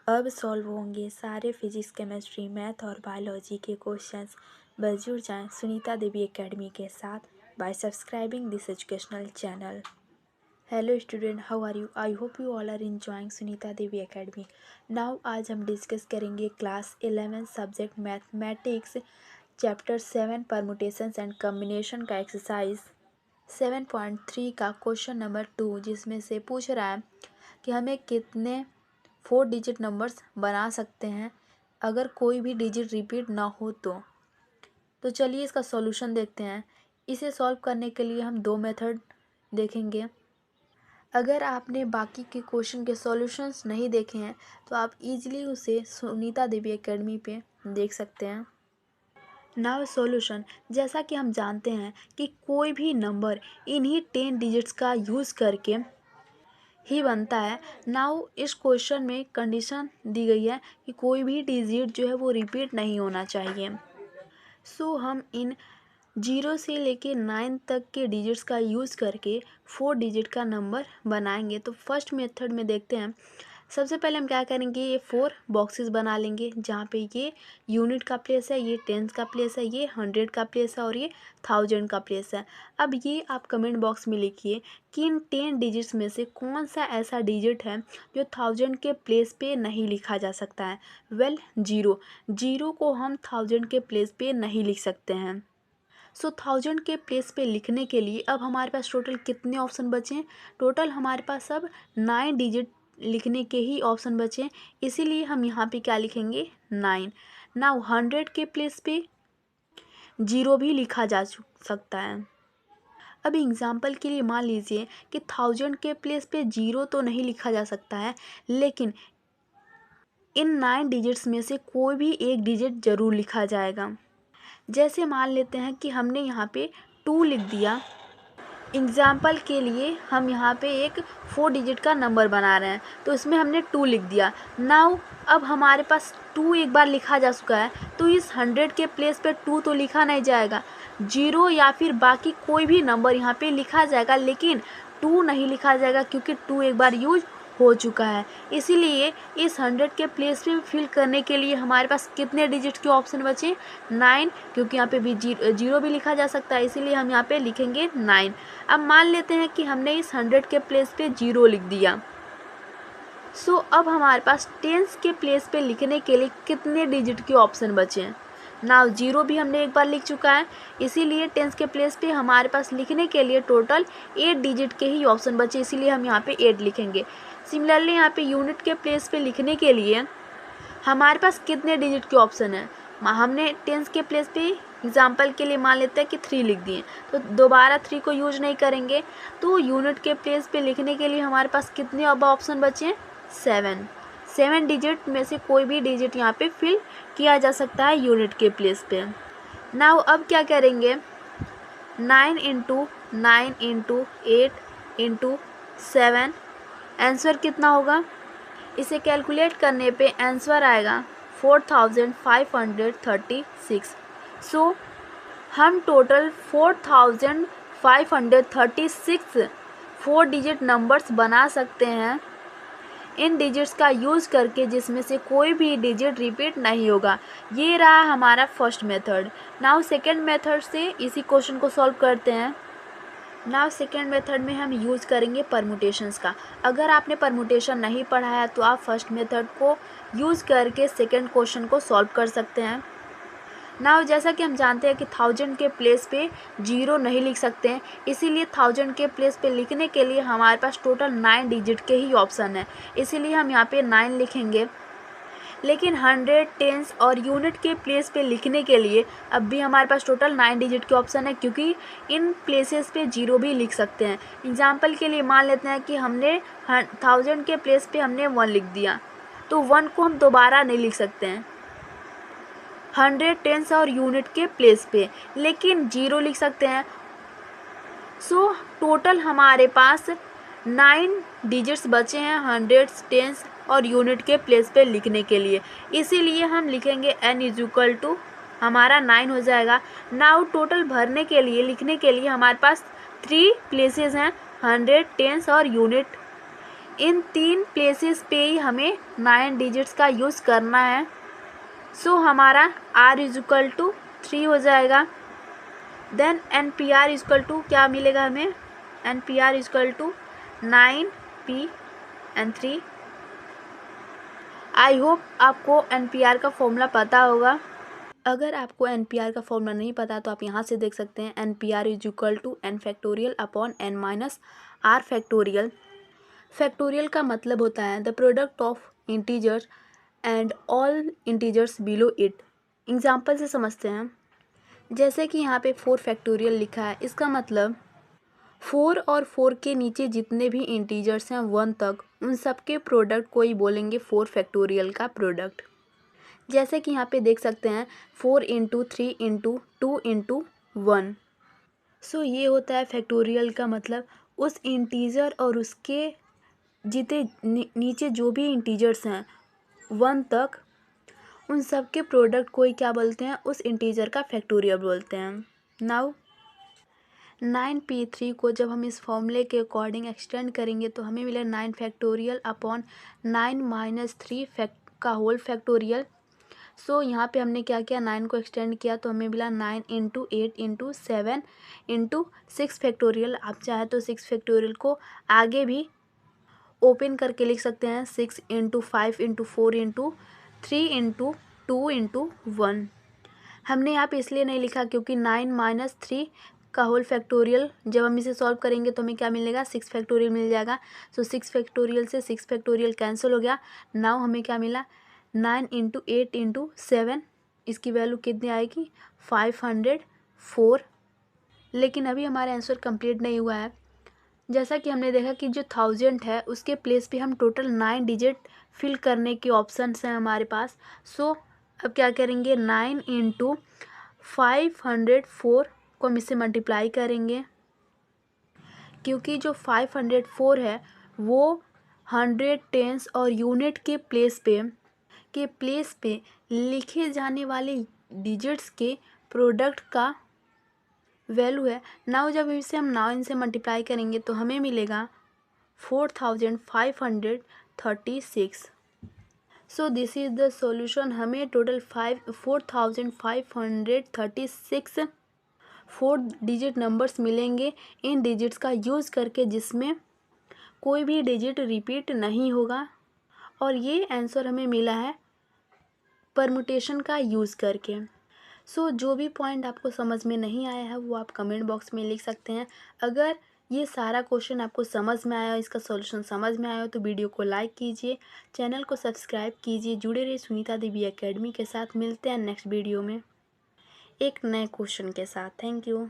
अब सॉल्व होंगे सारे फिजिक्स, केमिस्ट्री, मैथ और बायोलॉजी के क्वेश्चंस। बस जुड़ जाएं सुनीता देवी एकेडमी के साथ by subscribing this educational channel. Hello student, how are you? I hope you all are enjoying Sunita Devi academy. Now आज हम डिस्कस करेंगे class 11 subject mathematics chapter 7 permutations and combination का एक्सरसाइज 7.3 का क्वेश्चन नंबर 2, जिसमें से पूछ रहा है कि हमें कितने 4 डिजिट नंबर्स बना सकते हैं अगर कोई भी डिजिट रिपीट ना हो तो चलिए इसका सॉल्यूशन देखते हैं। इसे सॉल्व करने के लिए हम दो मेथड देखेंगे। अगर आपने बाकी के क्वेश्चन के सॉल्यूशंस नहीं देखे हैं तो आप इजीली उसे सुनीता देवी एकेडमी पे देख सकते हैं। नाउ सॉल्यूशन, जैसा कि हम जानते हैं कि कोई भी नंबर इन्हीं 10 डिजिट्स का यूज़ करके ही बनता है। नाउ इस क्वेश्चन में कंडीशन दी गई है कि कोई भी डिजिट जो है वो रिपीट नहीं होना चाहिए। सो हम इन 0 से लेके 9 तक के डिजिट्स का यूज़ करके 4 डिजिट का नंबर बनाएंगे। तो फर्स्ट मेथड में देखते हैं। सबसे पहले हम क्या करेंगे, ये 4 बॉक्सेस बना लेंगे जहाँ पे ये यूनिट का प्लेस है, ये टेंस का प्लेस है, ये 100 का प्लेस है और ये 1000 का प्लेस है। अब ये आप कमेंट बॉक्स में लिखिए कि इन 10 डिजिट्स में से कौन सा ऐसा डिजिट है जो 1000 के प्लेस पे नहीं लिखा जा सकता है। वेल, 0 को हम 1000 के प्लेस पे नहीं लिख सकते हैं। सो 1000 के प्लेस पे लिखने के लिए अब हमारे पास टोटल कितने ऑप्शन बचे हैं? टोटल हमारे पास अब 9 डिजिट लिखने के ही ऑप्शन बचे हैं, इसीलिए हम यहाँ पे क्या लिखेंगे, 9। नाउ 100 के प्लेस पे 0 भी लिखा जा सकता है। अब एग्जाम्पल के लिए मान लीजिए कि 1000 के प्लेस पे 0 तो नहीं लिखा जा सकता है, लेकिन इन 9 डिजिट्स में से कोई भी एक डिजिट ज़रूर लिखा जाएगा। जैसे मान लेते हैं कि हमने यहाँ पे 2 लिख दिया। एग्ज़ाम्पल के लिए हम यहाँ पे एक 4 डिजिट का नंबर बना रहे हैं, तो इसमें हमने 2 लिख दिया। नाउ अब हमारे पास 2 एक बार लिखा जा चुका है, तो इस 100 के प्लेस पे 2 तो लिखा नहीं जाएगा। 0 या फिर बाकी कोई भी नंबर यहाँ पे लिखा जाएगा, लेकिन 2 नहीं लिखा जाएगा क्योंकि 2 एक बार यूज हो चुका है। इसीलिए इस 100 के प्लेस पे फिल करने के लिए हमारे पास कितने डिजिट के ऑप्शन बचे? 9, क्योंकि यहाँ पे भी 0 भी लिखा जा सकता है, इसीलिए हम यहाँ पे लिखेंगे 9। अब मान लेते हैं कि हमने इस 100 के प्लेस पे 0 लिख दिया। सो अब हमारे पास टेंस के प्लेस पे लिखने के लिए कितने डिजिट के ऑप्शन बचे हैं? नाउ 0 भी हमने एक बार लिख चुका है, इसीलिए टेंस के प्लेस पे हमारे पास लिखने के लिए टोटल 8 डिजिट के ही ऑप्शन बचे, इसीलिए हम यहाँ पे 8 लिखेंगे। सिमिलरली यहाँ पे यूनिट के प्लेस पे लिखने के लिए हमारे पास कितने डिजिट के ऑप्शन है? हमने टेंस के प्लेस पे एग्जाम्पल के लिए मान लेते हैं कि 3 लिख दिए, तो दोबारा 3 को यूज नहीं करेंगे। तो यूनिट के प्लेस पे लिखने के लिए हमारे पास कितने अब ऑप्शन बचे हैं? 7 डिजिट में से कोई भी डिजिट यहाँ पे फिल किया जा सकता है यूनिट के प्लेस पे। नाउ अब क्या करेंगे, 9 इंटू 9 इंटू 8 इंटू 7, आंसर कितना होगा? इसे कैलकुलेट करने पे आंसर आएगा 4536। सो हम टोटल 4536 4 डिजिट नंबर्स बना सकते हैं इन डिजिट्स का यूज़ करके, जिसमें से कोई भी डिजिट रिपीट नहीं होगा। ये रहा हमारा first method. Now second method से इसी क्वेश्चन को सॉल्व करते हैं। नाउ सेकेंड मेथड में हम यूज़ करेंगे परमुटेशंस का। अगर आपने परमुटेशन नहीं पढ़ा है तो आप फर्स्ट मेथड को यूज़ करके सेकेंड क्वेश्चन को सॉल्व कर सकते हैं। नाउ जैसा कि हम जानते हैं कि 1000 के प्लेस पे 0 नहीं लिख सकते हैं, इसीलिए 1000 के प्लेस पे लिखने के लिए हमारे पास टोटल 9 डिजिट के ही ऑप्शन है, इसीलिए हम यहाँ पे 9 लिखेंगे। लेकिन 100, टेंस और यूनिट के प्लेस पे लिखने के लिए अब भी हमारे पास टोटल 9 डिजिट के ऑप्शन है, क्योंकि इन प्लेसेस पे 0 भी लिख सकते हैं। एग्जाम्पल के लिए मान लेते हैं कि हमने 1000 के प्लेस पे हमने 1 लिख दिया, तो 1 को हम दोबारा नहीं लिख सकते हैं 100, टेंस और यूनिट के प्लेस पे, लेकिन 0 लिख सकते हैं। सो टोटल हमारे पास 9 डिजिट्स बचे हैं 100, टेंस और यूनिट के प्लेस पे लिखने के लिए, इसीलिए हम लिखेंगे n इज इक्वल टू हमारा 9 हो जाएगा। नाउ टोटल भरने के लिए लिखने के लिए हमारे पास 3 प्लेसेस हैं 100, टेंस और यूनिट, इन 3 प्लेसेस पे ही हमें 9 डिजिट्स का यूज़ करना है। सो हमारा r इक्वल टू 3 हो जाएगा। देन NPR इक्वल टू क्या मिलेगा हमें, NPR equal to 9p and 3। I hope आपको NPR का फॉर्मूला पता होगा। अगर आपको NPR का फॉर्मूला नहीं पता तो आप यहाँ से देख सकते हैं, NPR is equal to n factorial upon n minus r factorial. Factorial का मतलब होता है the product of integers and all integers below it. Example से समझते हैं, जैसे कि यहाँ पे 4 फैक्टोरियल लिखा है, इसका मतलब 4 और 4 के नीचे जितने भी इंटीजर्स हैं 1 तक, उन सब के प्रोडक्ट को ही बोलेंगे 4 फैक्टोरियल का प्रोडक्ट। जैसे कि यहाँ पे देख सकते हैं 4 इंटू 3 इंटू 2 इंटू 1। सो ये होता है फैक्टोरियल का मतलब, उस इंटीजर और उसके जितने नीचे जो भी इंटीजर्स हैं 1 तक, उन सब के प्रोडक्ट को ही क्या बोलते हैं, उस इंटीजर का फैक्टोरियल बोलते हैं। नाउ 9p3 को जब हम इस फॉर्मूले के अकॉर्डिंग एक्सटेंड करेंगे तो हमें मिले 9 फैक्टोरियल अपॉन 9 माइनस 3 का होल फैक्टोरियल। सो यहाँ पे हमने क्या किया, 9 को एक्सटेंड किया तो हमें मिला 9 इंटू 8 इंटू 7 इंटू 6 फैक्टोरियल। आप चाहे तो 6 फैक्टोरियल को आगे भी ओपन करके लिख सकते हैं, 6 into 5 into 4 into 3 into 2 into 1। हमने यहाँ पे इसलिए नहीं लिखा क्योंकि 9 माइनस 3 का होल फैक्टोरियल जब हम इसे सॉल्व करेंगे तो हमें क्या मिलेगा, 6 फैक्टोरियल मिल जाएगा। सो 6 फैक्टोरियल से 6 फैक्टोरियल कैंसिल हो गया। नाउ हमें क्या मिला, 9 इंटू 8 इंटू 7, इसकी वैल्यू कितनी आएगी, 504। लेकिन अभी हमारा आंसर कंप्लीट नहीं हुआ है। जैसा कि हमने देखा कि जो 1000 है उसके प्लेस पे हम टोटल 9 डिजिट फिल करने के ऑप्शंस हैं हमारे पास। सो अब क्या करेंगे, 9 इंटू 504 को हम इससे मल्टीप्लाई करेंगे, क्योंकि जो 504 है वो 100, टेंस और यूनिट के प्लेस पे लिखे जाने वाले डिजिट्स के प्रोडक्ट का वैल्यू है। नाउ जब इसे हम 9 से मल्टीप्लाई करेंगे तो हमें मिलेगा 4536। So this is the solution. हमें टोटल 4536 4 डिजिट नंबर्स मिलेंगे इन डिजिट्स का यूज़ करके, जिसमें कोई भी डिजिट रिपीट नहीं होगा। और ये आंसर हमें मिला है परमुटेशन का यूज़ करके। सो जो भी पॉइंट आपको समझ में नहीं आया है वो आप कमेंट बॉक्स में लिख सकते हैं। अगर ये सारा क्वेश्चन आपको समझ में आया, इसका सॉल्यूशन समझ में आया हो तो वीडियो को लाइक कीजिए, चैनल को सब्सक्राइब कीजिए। जुड़े रहिए सुनीता देवी एकेडमी के साथ। मिलते हैं नेक्स्ट वीडियो में एक नए क्वेश्चन के साथ। Thank you.